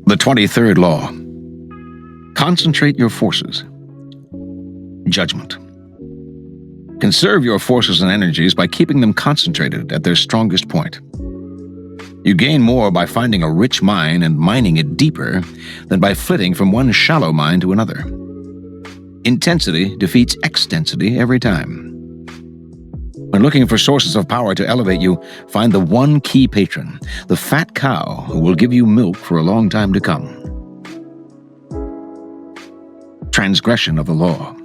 The 23rd law. Concentrate your forces. Judgment. Conserve your forces and energies by keeping them concentrated at their strongest point. You gain more by finding a rich mine and mining it deeper than by flitting from one shallow mine to another. Intensity defeats extensity every time. When looking for sources of power to elevate you, find the one key patron, the fat cow who will give you milk for a long time to come. Transgression of the law.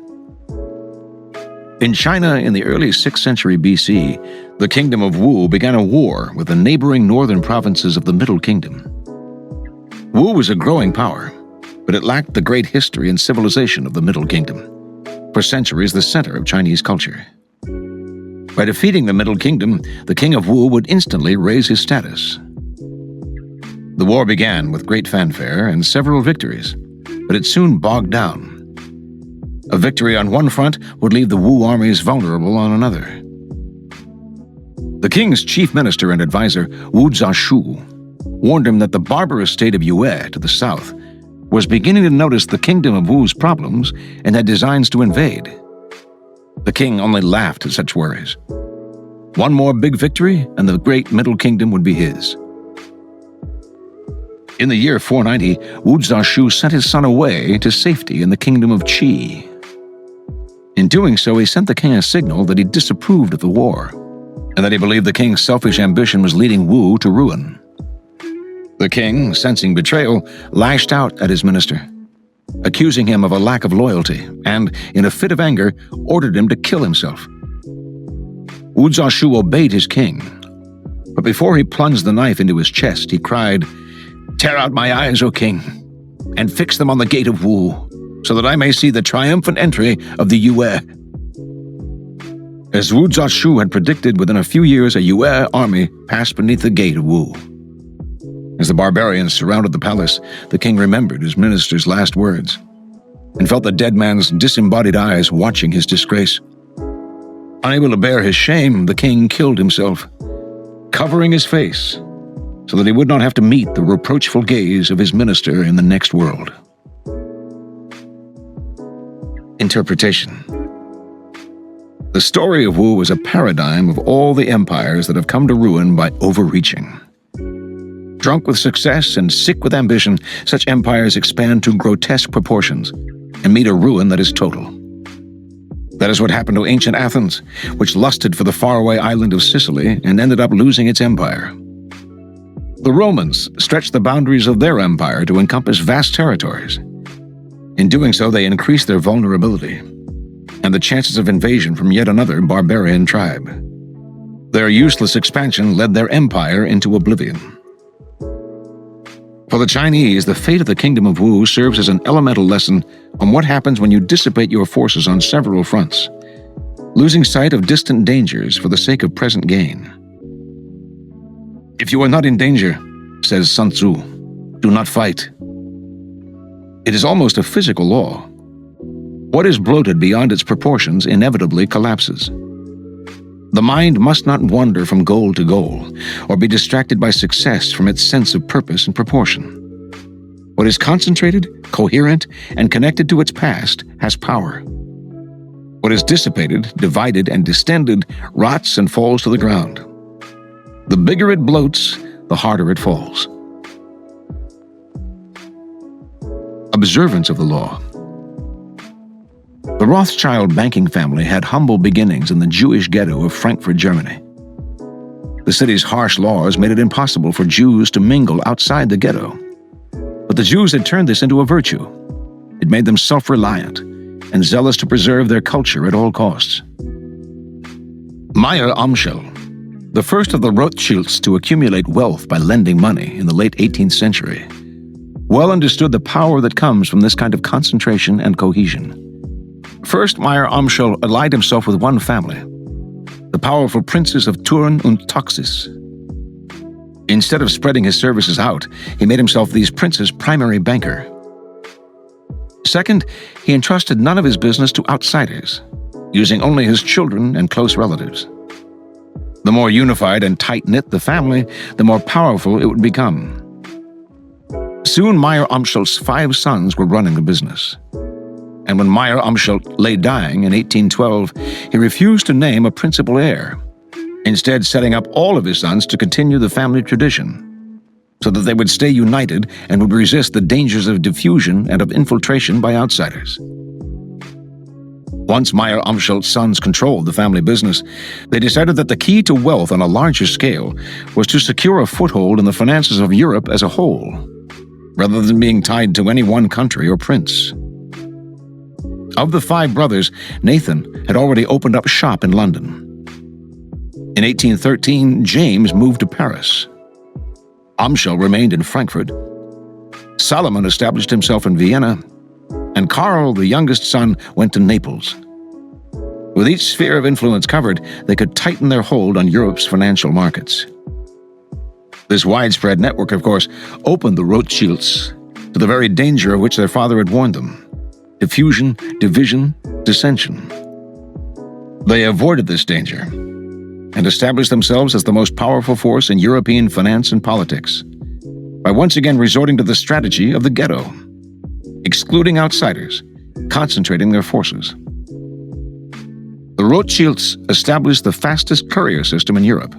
In China in the early 6th century BC, the kingdom of Wu began a war with the neighboring northern provinces of the Middle Kingdom. Wu was a growing power, but it lacked the great history and civilization of the Middle Kingdom, for centuries the center of Chinese culture. By defeating the Middle Kingdom, the king of Wu would instantly raise his status. The war began with great fanfare and several victories, but it soon bogged down. A victory on one front would leave the Wu armies vulnerable on another. The king's chief minister and advisor, Wu Zhaoshu, warned him that the barbarous state of Yueh to the south was beginning to notice the kingdom of Wu's problems and had designs to invade. The king only laughed at such worries. One more big victory, and the great Middle Kingdom would be his. In the year 490, Wu Zhaoshu sent his son away to safety in the kingdom of Qi. In doing so, he sent the king a signal that he disapproved of the war, and that he believed the king's selfish ambition was leading Wu to ruin. The king, sensing betrayal, lashed out at his minister, accusing him of a lack of loyalty, and, in a fit of anger, ordered him to kill himself. Wu Zhaoshu obeyed his king, but before he plunged the knife into his chest, he cried, "Tear out my eyes, O king, and fix them on the gate of Wu, so that I may see the triumphant entry of the Yueh." As Wu Zhaoshu had predicted, within a few years a Yueh army passed beneath the gate of Wu. As the barbarians surrounded the palace, the king remembered his minister's last words and felt the dead man's disembodied eyes watching his disgrace. Unable to bear his shame, the king killed himself, covering his face so that he would not have to meet the reproachful gaze of his minister in the next world. Interpretation. The story of Wu is a paradigm of all the empires that have come to ruin by overreaching. Drunk with success and sick with ambition, such empires expand to grotesque proportions and meet a ruin that is total. That is what happened to ancient Athens, which lusted for the faraway island of Sicily and ended up losing its empire. The Romans stretched the boundaries of their empire to encompass vast territories. In doing so, they increased their vulnerability and the chances of invasion from yet another barbarian tribe. Their useless expansion led their empire into oblivion. For the Chinese, the fate of the kingdom of Wu serves as an elemental lesson on what happens when you dissipate your forces on several fronts, losing sight of distant dangers for the sake of present gain. "If you are not in danger," says Sun Tzu, "do not fight." It is almost a physical law. What is bloated beyond its proportions inevitably collapses. The mind must not wander from goal to goal, or be distracted by success from its sense of purpose and proportion. What is concentrated, coherent, and connected to its past has power. What is dissipated, divided, and distended rots and falls to the ground. The bigger it bloats, the harder it falls. Observance of the law. The Rothschild banking family had humble beginnings in the Jewish ghetto of Frankfurt, Germany. The city's harsh laws made it impossible for Jews to mingle outside the ghetto. But the Jews had turned this into a virtue. It made them self-reliant and zealous to preserve their culture at all costs. Meyer Amschel, the first of the Rothschilds to accumulate wealth by lending money in the late 18th century, well understood the power that comes from this kind of concentration and cohesion. First, Meyer Amschel allied himself with one family, the powerful princes of Thurn und Taxis. Instead of spreading his services out, he made himself these princes' primary banker. Second, he entrusted none of his business to outsiders, using only his children and close relatives. The more unified and tight-knit the family, the more powerful it would become. Soon Meyer Amschelt's 5 sons were running the business. And when Meyer Amschelt lay dying in 1812, he refused to name a principal heir, instead setting up all of his sons to continue the family tradition, so that they would stay united and would resist the dangers of diffusion and of infiltration by outsiders. Once Meyer Amschelt's sons controlled the family business, they decided that the key to wealth on a larger scale was to secure a foothold in the finances of Europe as a whole, rather than being tied to any one country or prince. Of the 5 brothers, Nathan had already opened up shop in London. In 1813, James moved to Paris. Amschel remained in Frankfurt. Solomon established himself in Vienna, and Karl, the youngest son, went to Naples. With each sphere of influence covered, they could tighten their hold on Europe's financial markets. This widespread network, of course, opened the Rothschilds to the very danger of which their father had warned them: diffusion, division, dissension. They avoided this danger and established themselves as the most powerful force in European finance and politics by once again resorting to the strategy of the ghetto, excluding outsiders, concentrating their forces. The Rothschilds established the fastest courier system in Europe,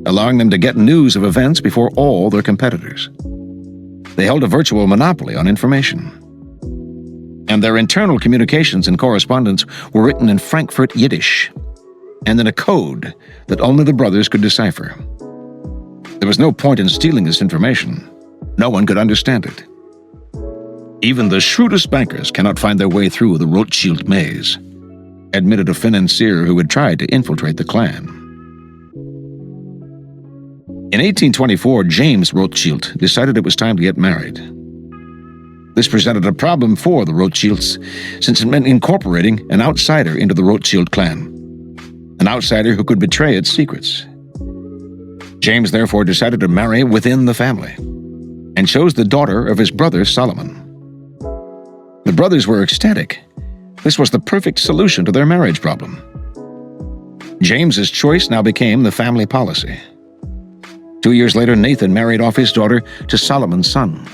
allowing them to get news of events before all their competitors. They held a virtual monopoly on information, and their internal communications and correspondence were written in Frankfurt Yiddish and in a code that only the brothers could decipher. There was no point in stealing this information. No one could understand it. Even the shrewdest bankers cannot find their way through the Rothschild maze, admitted a financier who had tried to infiltrate the clan. In 1824, James Rothschild decided it was time to get married. This presented a problem for the Rothschilds, since it meant incorporating an outsider into the Rothschild clan, an outsider who could betray its secrets. James therefore decided to marry within the family, and chose the daughter of his brother Solomon. The brothers were ecstatic. This was the perfect solution to their marriage problem. James's choice now became the family policy. 2 years later, Nathan married off his daughter to Solomon's son.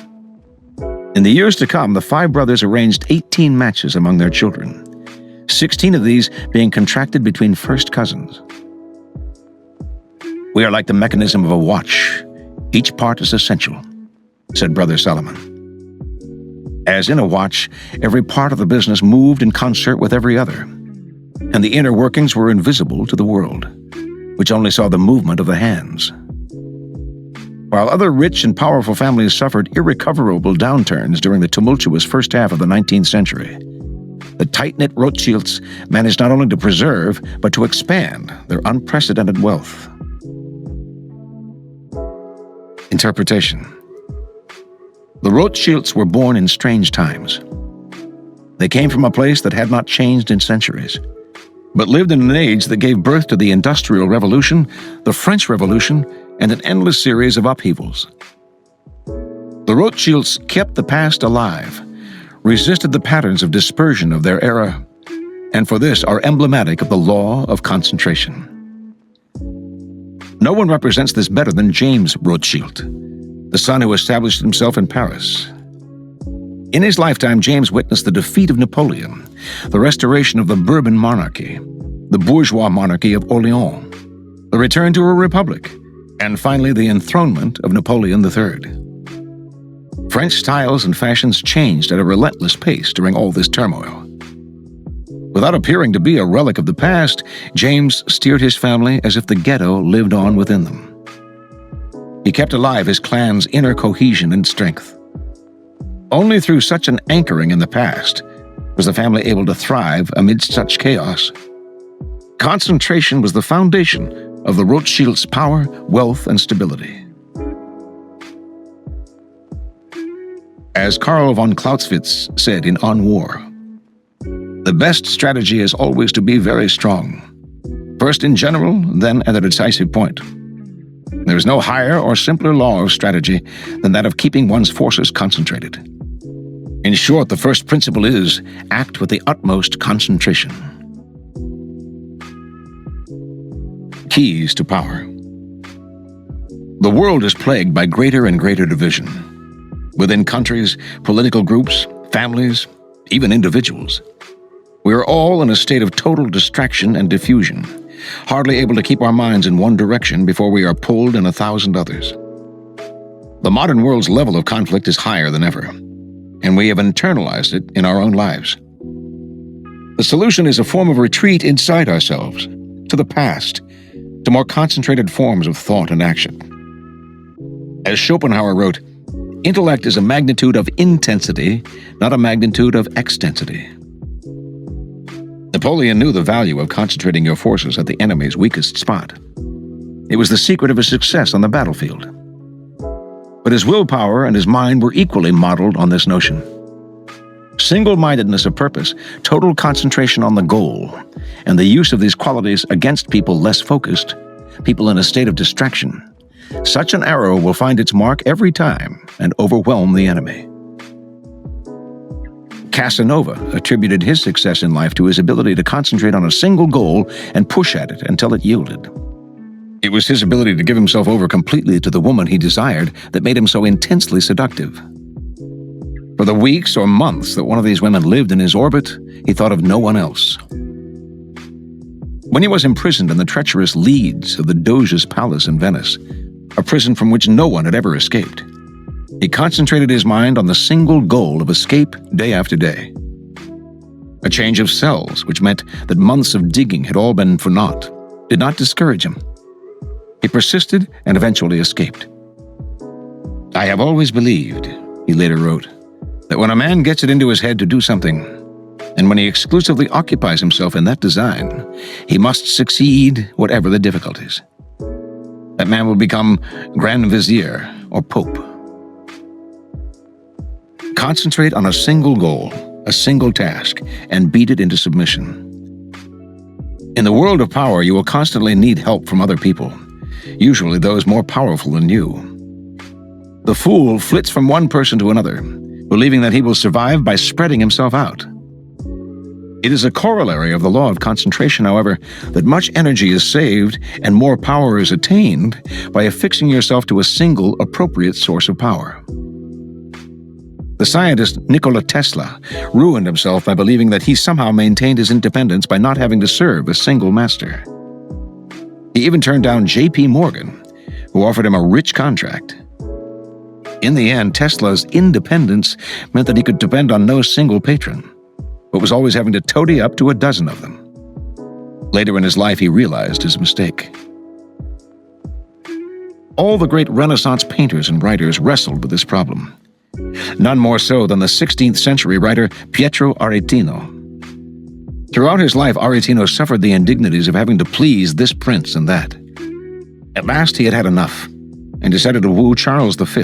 In the years to come, the 5 brothers arranged 18 matches among their children, 16 of these being contracted between first cousins. "We are like the mechanism of a watch. Each part is essential," said Brother Solomon. As in a watch, every part of the business moved in concert with every other, and the inner workings were invisible to the world, which only saw the movement of the hands. While other rich and powerful families suffered irrecoverable downturns during the tumultuous first half of the 19th century, the tight-knit Rothschilds managed not only to preserve, but to expand their unprecedented wealth. Interpretation. The Rothschilds were born in strange times. They came from a place that had not changed in centuries, but lived in an age that gave birth to the Industrial Revolution, the French Revolution, and an endless series of upheavals. The Rothschilds kept the past alive, resisted the patterns of dispersion of their era, and for this are emblematic of the law of concentration. No one represents this better than James Rothschild, the son who established himself in Paris. In his lifetime, James witnessed the defeat of Napoleon, the restoration of the Bourbon monarchy, the bourgeois monarchy of Orléans, the return to a republic, and finally the enthronement of Napoleon III. French styles and fashions changed at a relentless pace during all this turmoil. Without appearing to be a relic of the past, James steered his family as if the ghetto lived on within them. He kept alive his clan's inner cohesion and strength. Only through such an anchoring in the past was the family able to thrive amidst such chaos. Concentration was the foundation of the Rothschilds' power, wealth, and stability. As Karl von Clausewitz said in On War, "The best strategy is always to be very strong, first in general, then at a decisive point. There is no higher or simpler law of strategy than that of keeping one's forces concentrated. In short, the first principle is, act with the utmost concentration." Keys to power. The world is plagued by greater and greater division. Within countries, political groups, families, even individuals. We are all in a state of total distraction and diffusion, hardly able to keep our minds in one direction before we are pulled in 1,000 others. The modern world's level of conflict is higher than ever, and we have internalized it in our own lives. The solution is a form of retreat inside ourselves, to the past, to more concentrated forms of thought and action. As Schopenhauer wrote, intellect is a magnitude of intensity, not a magnitude of extensity. Napoleon knew the value of concentrating your forces at the enemy's weakest spot. It was the secret of his success on the battlefield. But his willpower and his mind were equally modeled on this notion. Single-mindedness of purpose, total concentration on the goal, and the use of these qualities against people less focused, people in a state of distraction. Such an arrow will find its mark every time and overwhelm the enemy. Casanova attributed his success in life to his ability to concentrate on a single goal and push at it until it yielded. It was his ability to give himself over completely to the woman he desired that made him so intensely seductive. For the weeks or months that one of these women lived in his orbit, he thought of no one else. When he was imprisoned in the treacherous leads of the Doge's palace in Venice, a prison from which no one had ever escaped, he concentrated his mind on the single goal of escape day after day. A change of cells, which meant that months of digging had all been for naught, did not discourage him. He persisted and eventually escaped. "I have always believed," he later wrote, "that when a man gets it into his head to do something, and when he exclusively occupies himself in that design, he must succeed whatever the difficulties. That man will become Grand Vizier or Pope." Concentrate on a single goal, a single task, and beat it into submission. In the world of power, you will constantly need help from other people, usually those more powerful than you. The fool flits from one person to another, believing that he will survive by spreading himself out. It is a corollary of the law of concentration, however, that much energy is saved and more power is attained by affixing yourself to a single appropriate source of power. The scientist Nikola Tesla ruined himself by believing that he somehow maintained his independence by not having to serve a single master. He even turned down J.P. Morgan, who offered him a rich contract. In the end, Tesla's independence meant that he could depend on no single patron, but was always having to toady up to a dozen of them. Later in his life, he realized his mistake. All the great Renaissance painters and writers wrestled with this problem. None more so than the 16th century writer Pietro Aretino. Throughout his life, Aretino suffered the indignities of having to please this prince and that. At last, he had had enough and decided to woo Charles V,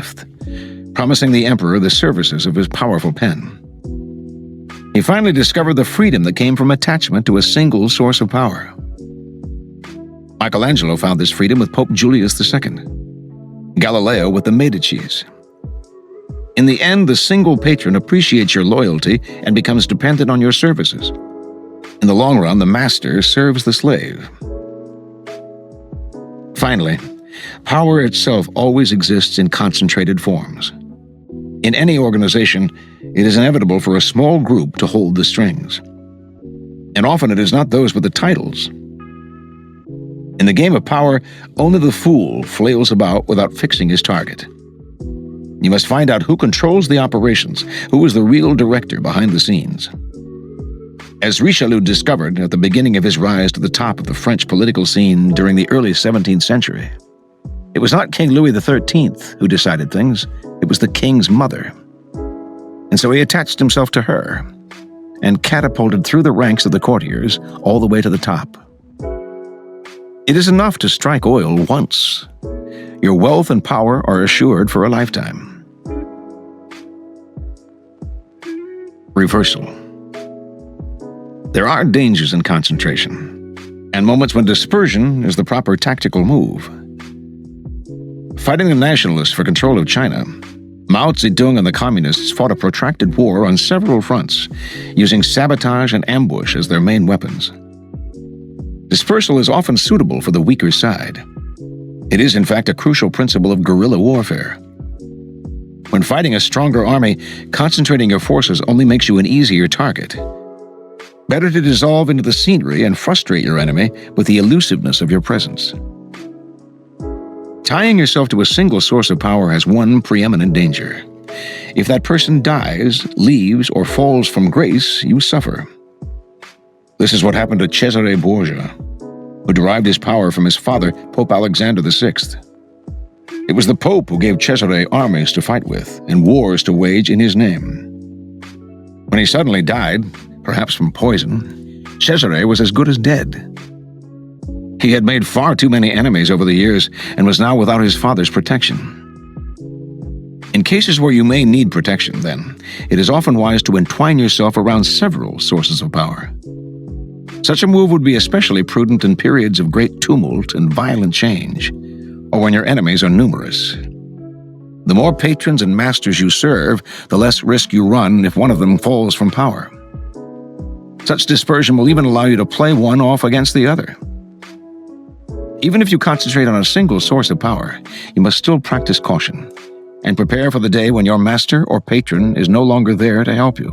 promising the emperor the services of his powerful pen. He finally discovered the freedom that came from attachment to a single source of power. Michelangelo found this freedom with Pope Julius II, Galileo with the Medicis. In the end, the single patron appreciates your loyalty and becomes dependent on your services. In the long run, the master serves the slave. Finally, power itself always exists in concentrated forms. In any organization, it is inevitable for a small group to hold the strings. And often it is not those with the titles. In the game of power, only the fool flails about without fixing his target. You must find out who controls the operations, who is the real director behind the scenes. As Richelieu discovered at the beginning of his rise to the top of the French political scene during the early 17th century, it was not King Louis XIII who decided things, it was the king's mother. And so he attached himself to her and catapulted through the ranks of the courtiers all the way to the top. It is enough to strike oil once. Your wealth and power are assured for a lifetime. Reversal. There are dangers in concentration, and moments when dispersion is the proper tactical move. Fighting the nationalists for control of China, Mao Zedong and the communists fought a protracted war on several fronts, using sabotage and ambush as their main weapons. Dispersal is often suitable for the weaker side. It is, in fact, a crucial principle of guerrilla warfare. When fighting a stronger army, concentrating your forces only makes you an easier target. Better to dissolve into the scenery and frustrate your enemy with the elusiveness of your presence. Tying yourself to a single source of power has one preeminent danger. If that person dies, leaves, or falls from grace, you suffer. This is what happened to Cesare Borgia, who derived his power from his father, Pope Alexander VI. It was the Pope who gave Cesare armies to fight with and wars to wage in his name. When he suddenly died, perhaps from poison, Cesare was as good as dead. He had made far too many enemies over the years and was now without his father's protection. In cases where you may need protection, then, it is often wise to entwine yourself around several sources of power. Such a move would be especially prudent in periods of great tumult and violent change, or when your enemies are numerous. The more patrons and masters you serve, the less risk you run if one of them falls from power. Such dispersion will even allow you to play one off against the other. Even if you concentrate on a single source of power, you must still practice caution and prepare for the day when your master or patron is no longer there to help you.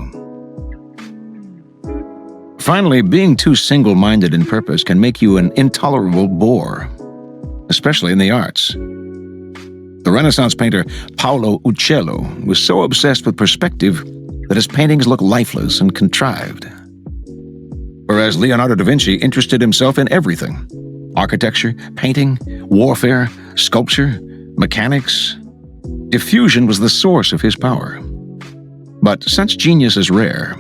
Finally, being too single-minded in purpose can make you an intolerable bore, especially in the arts. The Renaissance painter Paolo Uccello was so obsessed with perspective that his paintings look lifeless and contrived. Whereas Leonardo da Vinci interested himself in everything: architecture, painting, warfare, sculpture, mechanics. Diffusion was the source of his power. But such genius is rare,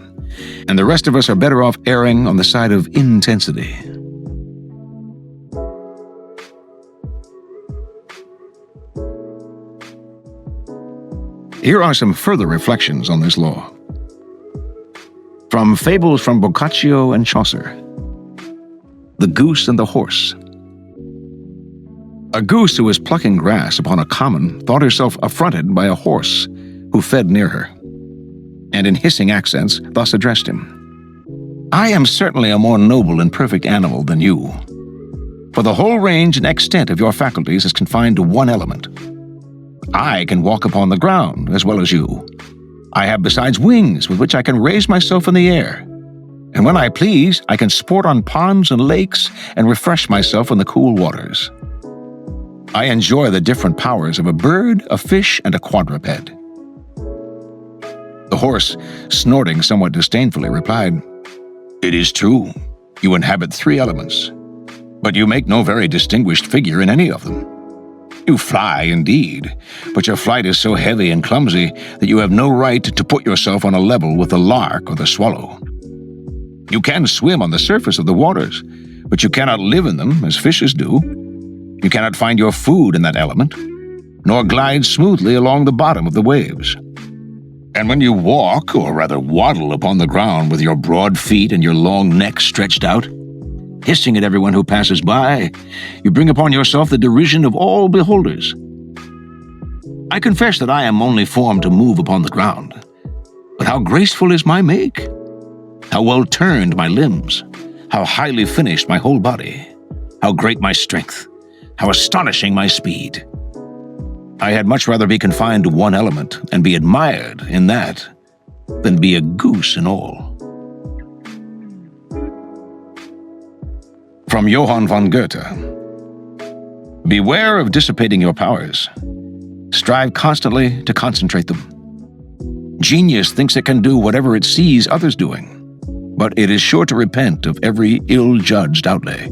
and the rest of us are better off erring on the side of intensity. Here are some further reflections on this law. From Fables from Boccaccio and Chaucer. The Goose and the Horse. A goose who was plucking grass upon a common thought herself affronted by a horse who fed near her, and in hissing accents thus addressed him: "I am certainly a more noble and perfect animal than you, for the whole range and extent of your faculties is confined to one element. I can walk upon the ground as well as you. I have besides wings with which I can raise myself in the air, and when I please, I can sport on ponds and lakes and refresh myself in the cool waters. I enjoy the different powers of a bird, a fish, and a quadruped." The horse, snorting somewhat disdainfully, replied, "It is true, you inhabit 3 elements, but you make no very distinguished figure in any of them. You fly, indeed, but your flight is so heavy and clumsy that you have no right to put yourself on a level with the lark or the swallow. You can swim on the surface of the waters, but you cannot live in them as fishes do. You cannot find your food in that element, nor glide smoothly along the bottom of the waves. And when you walk, or rather waddle upon the ground with your broad feet and your long neck stretched out, hissing at everyone who passes by, you bring upon yourself the derision of all beholders. I confess that I am only formed to move upon the ground, but how graceful is my make! How well turned my limbs! How highly finished my whole body! How great my strength! How astonishing my speed! I had much rather be confined to one element and be admired in that than be a goose in all." From Johann von Goethe. Beware of dissipating your powers. Strive constantly to concentrate them. Genius thinks it can do whatever it sees others doing, but it is sure to repent of every ill-judged outlay.